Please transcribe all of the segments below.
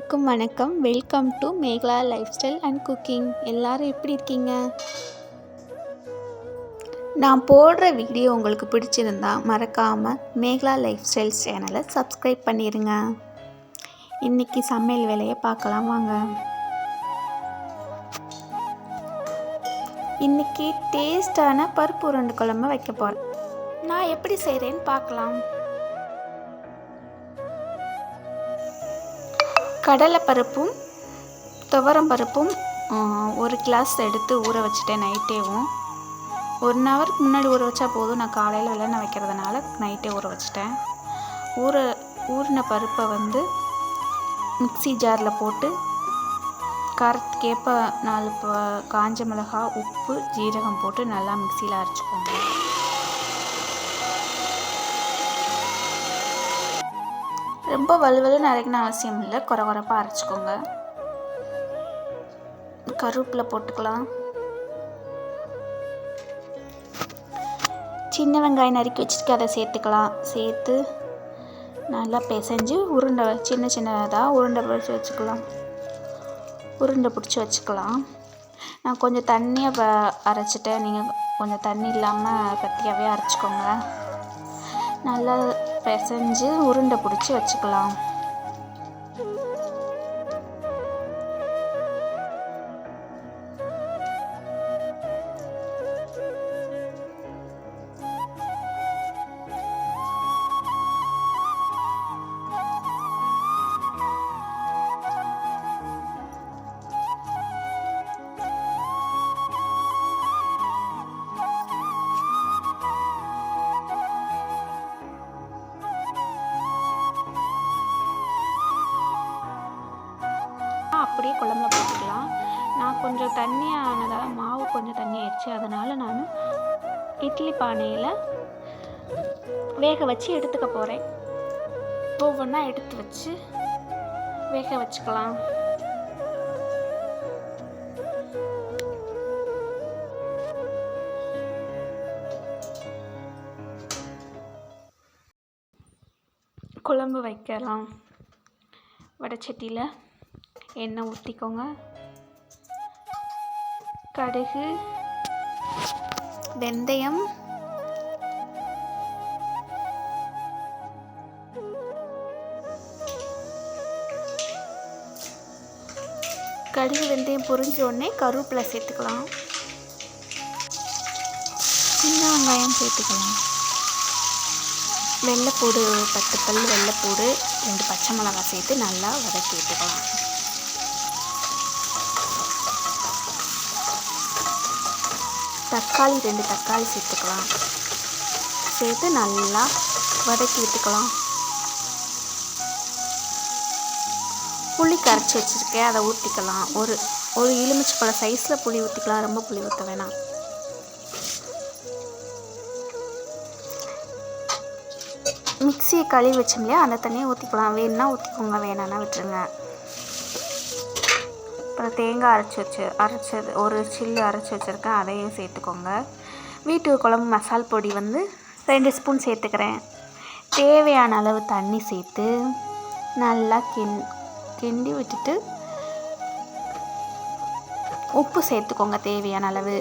அனைவருக்கும் வணக்கம். Welcome to Megala lifestyle and cooking. எல்லாரும் எப்படி இருக்கீங்க? நான் போடுற வீடியோ உங்களுக்கு பிடிச்சிருந்தா மறக்காமல் மேகலா லைஃப் ஸ்டைல் சேனலை சப்ஸ்கிரைப் பண்ணிடுங்க. இன்றைக்கி சமையல் வேலையை பார்க்கலாம் வாங்க. இன்றைக்கி டேஸ்டான பருப்பு உருண்டை குழம்பு வைக்க போகிறேன். நான் எப்படி செய்கிறேன்னு பார்க்கலாம். கடலைப்பருப்பும் துவரம் பருப்பும் 1 கிளாஸ் எடுத்து ஊற வச்சுட்டேன். நைட்டேவும் 1 ஹவருக்கு முன்னாடி ஊற வச்சா போதும். நான் காலையில் வெள்ளனை வைக்கிறதுனால நைட்டே ஊற வச்சுட்டேன். ஊறின பருப்பை மிக்ஸி ஜாரில் போட்டு காரத்துக்கேற்ப 4 காஞ்ச மிளகாய், உப்பு, ஜீரகம் போட்டு நல்லா மிக்சியில் அரைச்சிக்கோங்க. ரொம்ப வலுவலுன்னு அரைக்கணும் அவசியம் இல்லை, குறப்பாக அரைச்சிக்கோங்க. கருவேப்பிலை போட்டுக்கலாம். சின்ன வெங்காயம் நறுக்கி வச்சுட்டு அதை சேர்த்துக்கலாம். சேர்த்து நல்லா பிசைஞ்சு உருண்டை சின்ன சின்னதாக உருண்டை பிடிச்சி வச்சுக்கலாம். நான் கொஞ்சம் தண்ணியாக அரைச்சிட்டேன். நீங்கள் கொஞ்சம் தண்ணி இல்லாமல் கட்டியாகவே அரைச்சிக்கோங்க. நல்லா பிசைஞ்சு உருண்டை பிடிச்சி வச்சுக்கலாம். அப்படியே குழம்புல போட்டுக்கலாம். நான் கொஞ்சம் தண்ணியானதால் மாவு கொஞ்சம் தண்ணி ஆயிடுச்சு. அதனால் நான் இட்லி பானையில் வேக வச்சு எடுத்துக்க போகிறேன். ஒவ்வொன்றா எடுத்து வச்சு வேக வச்சுக்கலாம். குழம்பு வைக்கலாம். வடைச்சட்டியில் எண்ணெய் ஊற்றிக்கோங்க. கடுகு, வெந்தயம், பொரிஞ்ச உடனே கருவேப்பிலை சேர்த்துக்கலாம். சின்ன வெங்காயம் சேர்த்துக்கலாம். வெள்ளைப்பூடு 10 பல் வெள்ளைப்பூடு, 2 பச்சை மிளகாய் சேர்த்து நல்லா வதக்கி விட்டுக்கலாம். தக்காளி 2 தக்காளி சேர்த்துக்கலாம். சேர்த்து நல்லா வதக்கி விட்டுக்கலாம். புளி கரைச்சி வச்சுருக்கேன், அதை ஊற்றிக்கலாம். ஒரு எலுமிச்சைப்பழம் சைஸில் புளி ஊற்றிக்கலாம். ரொம்ப புளி ஊற்ற வேணாம். மிக்சியை கழுவி வச்சோம் இல்லையா, அந்த தண்ணியை ஊற்றிக்கலாம். வேணுன்னா ஊற்றிக்கோங்க, வேணான்னா விட்டுருங்க. அப்புறம் தேங்காய் அரைச்சது ஒரு சில்லு அரைச்சி வச்சுருக்கேன், அதையும் சேர்த்துக்கோங்க. வீட்டு குழம்பு மசால் பொடி 2 ஸ்பூன் சேர்த்துக்கிறேன். தேவையான அளவு தண்ணி சேர்த்து நல்லா கிண்டி விட்டுட்டு உப்பு சேர்த்துக்கோங்க தேவையான அளவு.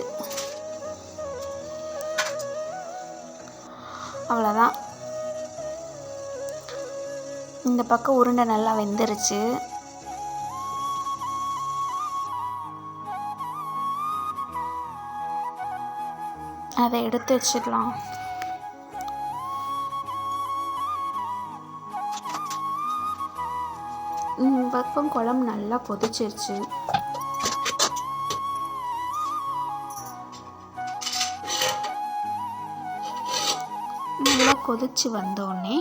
அவ்வளோதான். இந்த பக்கம் உருண்டை நல்லா வெந்துருச்சு. அதை எடுத்து வச்சுக்கலாம். பக்கம் குழம்பு நல்லா கொதிச்சிருச்சு. நல்லா கொதிச்சு வந்தோடனே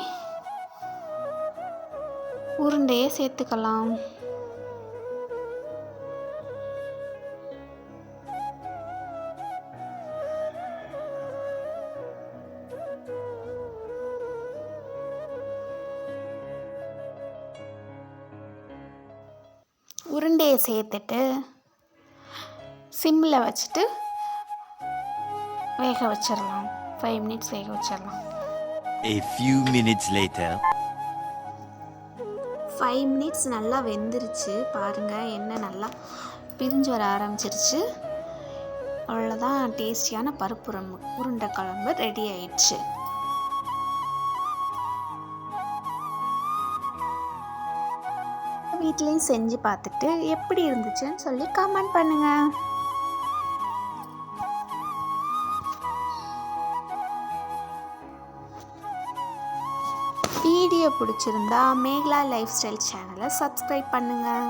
உருண்டையை சேர்த்துக்கலாம். உருண்டையை சேர்த்துட்டு சிம்மில் வச்சுட்டு வேக வச்சிடலாம். 5 minutes வேக வச்சிடலாம். A few minutes later. 5 minutes நல்லா வெந்துருச்சு பாருங்கள், எண்ணெய் நல்லா பிரிஞ்சு வர ஆரம்பிச்சிருச்சு. அவ்வளோதான், டேஸ்டியான பருப்பு உருண்டை குழம்பு ரெடி ஆயிடுச்சு. வீட்லேயும் செஞ்சு பார்த்துட்டு எப்படி இருந்துச்சுன்னு சொல்லி கமெண்ட் பண்ணுங்கள். வீடியோ பிடிச்சிருந்தா மேகலா லைஃப் ஸ்டைல் சேனலை சப்ஸ்கிரைப் பண்ணுங்கள்.